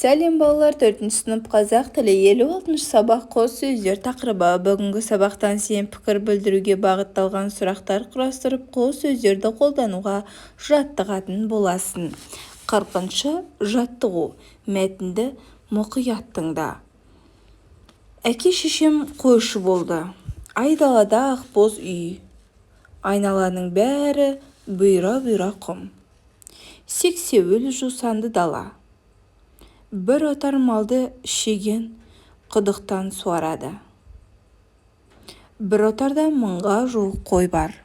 Сәлем балалар, 4 сынып қазақ тілі 56 сабақ қос сөздер тақырыбы. Бүгінгі сабақтан сен пікір білдіруге бағытталған сұрақтар құрастырып, қос сөздерді қолдануға жаттығатын боласың. 40-шы жаттығу. Мәтінді мұқият тыңда. Әке-шешем қойшы болды. Айдалада ақбоз үй. Айналаның бәрі бұйра-бұйра құм. Сексеуіл жусанды дала. Бір отар малды шеген құдықтан суарады. Бір отарда 1000-ға жуық қой бар.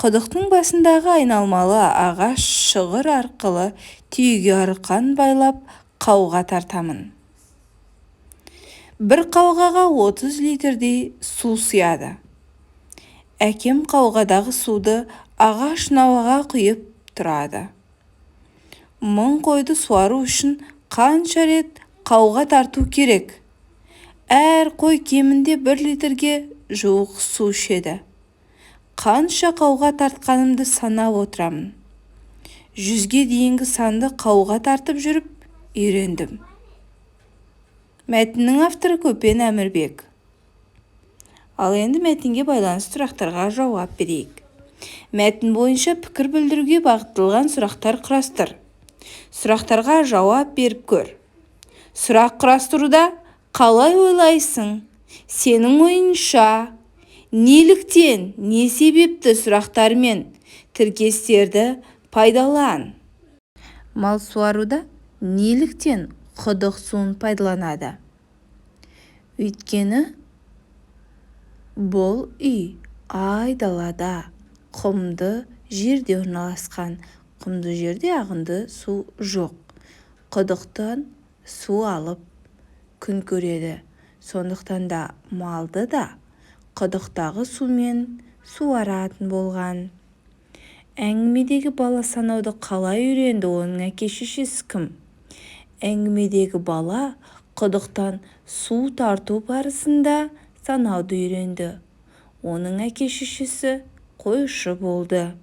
Құдықтың басындағы айналмалы ағаш шығыр арқылы түйеге арқан байлап қауға тартамын. Бір қауғаға 30 литрдей су сияды. Әкем қауғадағы суды ағаш науаға құйып тұрады. 1000 қойды суару үшін қанша рет қауға тарту керек? Әр қой кемінде 1 литрге жуық су ішеді. Қанша қауға тартқанымды санап отырамын. 100-ге дейінгі санды қауға тартып жүріп үйрендім. Мәтіннің авторы Көпен Әмірбек. Ал енді мәтінге байланысты сұрақтарға жауап берейік. Мәтін бойынша пікір білдіруге бағытталған сұрақтар құрастыр. Сұрақтарға жауап беріп көр. Сұрақ құрастыруда қалай ойлайсың? Сенің ойынша неліктен, не себепті сұрақтармен тіркестерді пайдалан. Мал суаруда неліктен құдық суын пайдаланады? Өйткені бұл үй айдалада, құмды жерде орналасқан. Құмды жерде ағынды су жоқ. Құдықтан су алып күн көреді. Сондықтан да малды да құдықтағы сумен суаратын болған. Әңгімедегі бала санауды қалай үйренді? Оның әке-шешесі кім? Әңгімедегі бала құдықтан су тарту барысында санауды үйренді. Оның әке-шешесі қойшы болды.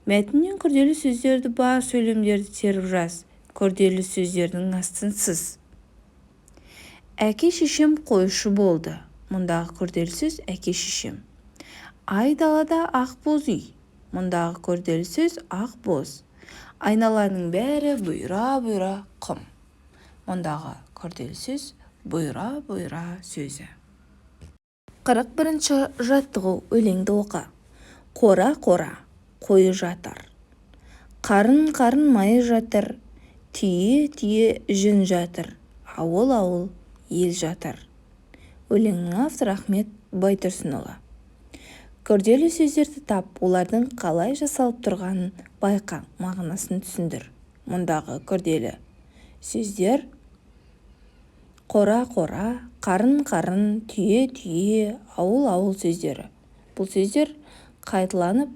Мәтіннен күрделі сөздерді бар сөйлемдерді теріп жаз. Күрделі сөздердің астын сыз. Әке-шешем қойшы болды. Мұндағы күрделі сөз әке-шешем. Айдалада ақбоз үй. Мұндағы күрделі сөз ақбоз. Айналаның бәрі бұйра-бұйра құм. Мұндағы күрделі сөз бұйра-бұйра сөзі. 41-ші жаттығу. Өлеңді оқы. Қора-қора қойы жатыр. Қарын-қарын майы жатыр. Түйе-түйе жүн жатыр. Ауыл-ауыл ел жатыр. Өлеңнің авторы Ахмет Байтұрсынұлы. Күрделі сөздерді тап, олардың қалай жасалып тұрғанын байқа, мағынасын түсіндір. Мұндағы күрделі сөздер қора-қора, қарын-қарын, түйе-түйе, ауыл-ауыл сөздері. Бұл сөздер қайталанып,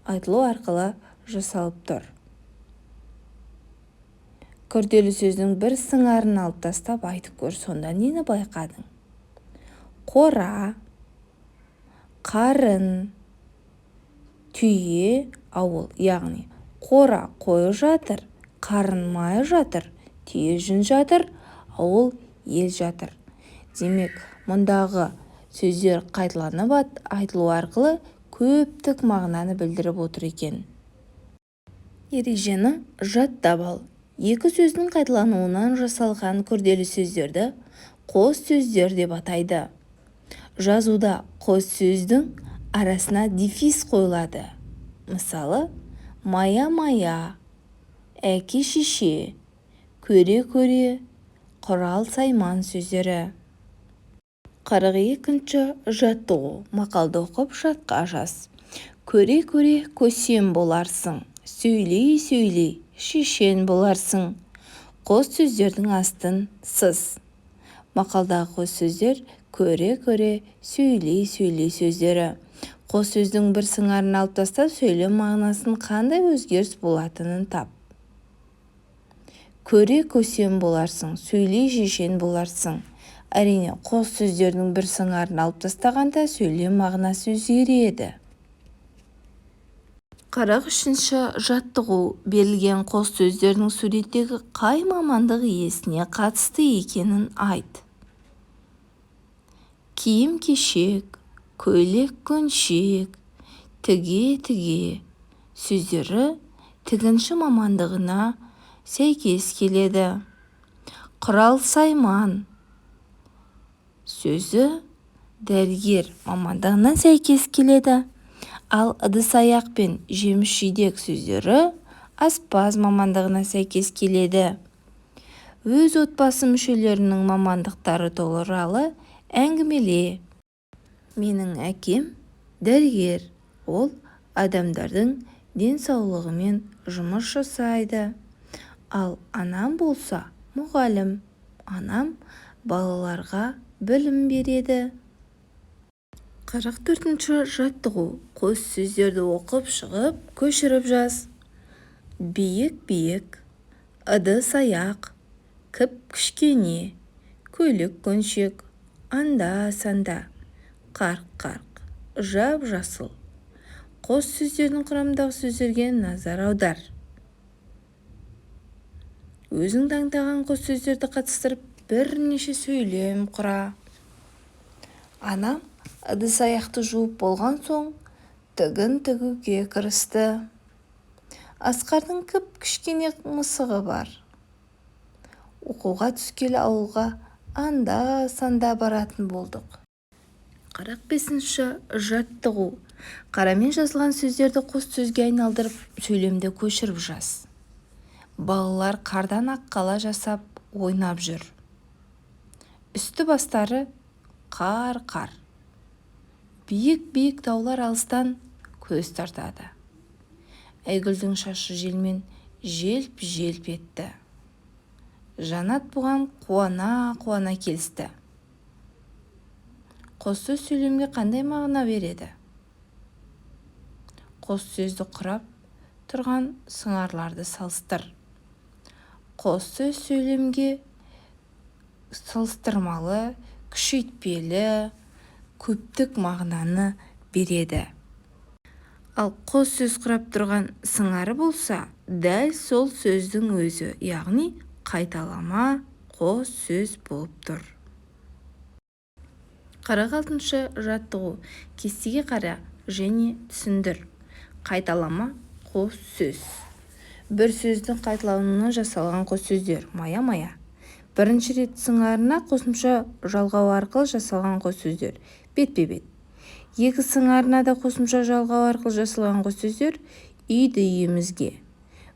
айтылу арқылы жасалып тұр. Күрделі сөздің бір сыңарын алып тастап айтып көр, сонда нені байқадың? Қора, қарын, түйе, ауыл. Яғни қора қойы жатыр, қарын майы жатыр, түйе жүн жатыр, ауыл ел жатыр. Демек, мұндағы сөздер қайталанып айтылу арқылы көптік мағынаны білдіріп отыр екен. Ережені жаттап ал. Екі сөздің қайталануынан жасалған күрделі сөздерді қос сөздер деп атайды. Жазуда қос сөздің арасына дефис қойылады. Мысалы, мая-мая, әке-шеше, көре-көре, құрал-сайман сөздері. 42-ші жаттығу. Мақалды оқып жадқа жаз. Көре-көре көсем боларсың. Сөйлей-сөйлей шешен боларсың. Қос сөздердің астын сыз. Мақалдағы қос сөздер көре-көре, сөйлей-сөйлей сөздері. Қос сөздің бір сыңарын алып тастап, сөйлем мағынасын қандай өзгеріс болатынын тап. Көре көсем боларсың, сөйлей шешен боларсың. Әрине, қос сөздердің бір сыңарын алып тастағанда сөйлем мағынасы өзгереді. 43-ші жаттығу. Берілген қос сөздердің суреттегі қай мамандық иесіне қатысты екенін айт. Киім-кешек, көйлек-көншек, тіге-тіге сөздері тігінші мамандығына сәйкес келеді. Құрал-сайман сөзі дәрігер мамандығына сәйкес келеді. Ал ыдыс-аяқ пен жеміс-жидек сөздері аспаз мамандығына сәйкес келеді. Өз отбасы мүшелерінің мамандықтары туралы әңгімеле. Менің әкем дәрігер, ол адамдардың денсаулығымен жұмыс жасайды. Ал анам болса мұғалім, анам балаларға білім береді. 44-ші жаттығу. Қос сөздерді оқып шығып, көшіріп жаз. Биік-биік, ыдыс-аяқ, кіп-кішкене, көйлек-көншек, анда-санда, қарқ-қарқ, жап-жасыл. Қос сөздердің құрамындағы сөздерге назар аудар. Өзің таңдаған қос сөздерді қатыстырып, бірнеше сөйлем құра. Анам ыдыс-аяқты жуып болған соң тігін тігуге кірісті. Асқардың кіп-кішкене мысығы бар. Оқуға түскелі ауылға анда-санда баратын болдық. 45-ші жаттығу. Қарамен жазылған сөздерді қос сөзге айналдырып, сөйлемді көшіріп жаз. Балалар қардан аққала жасап, ойнап жүр. Үсті бастары қар-қар. Биік-биік таулар алыстан көз тартады. Айгүлдің шашы желмен желп-желп етті. Жанат бұған қуана-қуана келісті. Қос сөз сөйлемге қандай мағына береді? Қос сөзді құрап тұрған сыңарларды салыстыр. Қос сөз сөйлемге салыстырмалы, күшейтпелі, көптік мағынаны береді. Ал қос сөз құрап тұрған сыңары болса, дәл сол сөздің өзі, яғни қайталама қос сөз болып тұр. 46-ші жаттығу. Кестеге қара және түсіндір. Қайталама қос сөз. Бір сөздің қайталануынан жасалған қос сөздер. Мая-мая. Бірінші рет сыңарына қосымша жалғау арқылы жасалған қос сөздер. Бетпе-бет. Екі сыңарына да қосымша жалғау арқылы жасалған қос сөздер. Үйді үйімізге.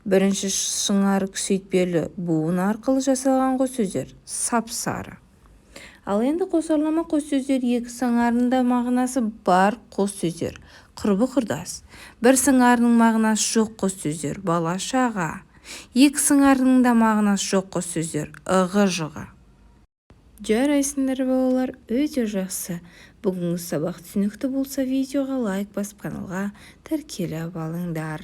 Бірінші сыңары күшейтпелі буын арқылы жасалған қос сөздер. Сап-сары. Ал енді қосарлама қос сөздер. Екі сыңарында мағынасы бар қос сөздер. Құрбы-құрдас. Бір сыңарының мағынасы жоқ қос сөздер. Бала-шаға. Екі сыңарының да мағынасы жоқ қос сөздер. Ығы-жығы. Жарайсыңдар балалар, өте жақсы. Бүгінгі сабақ түсінікті болса, видеоға лайк басып, каналға тіркеліп алыңдар.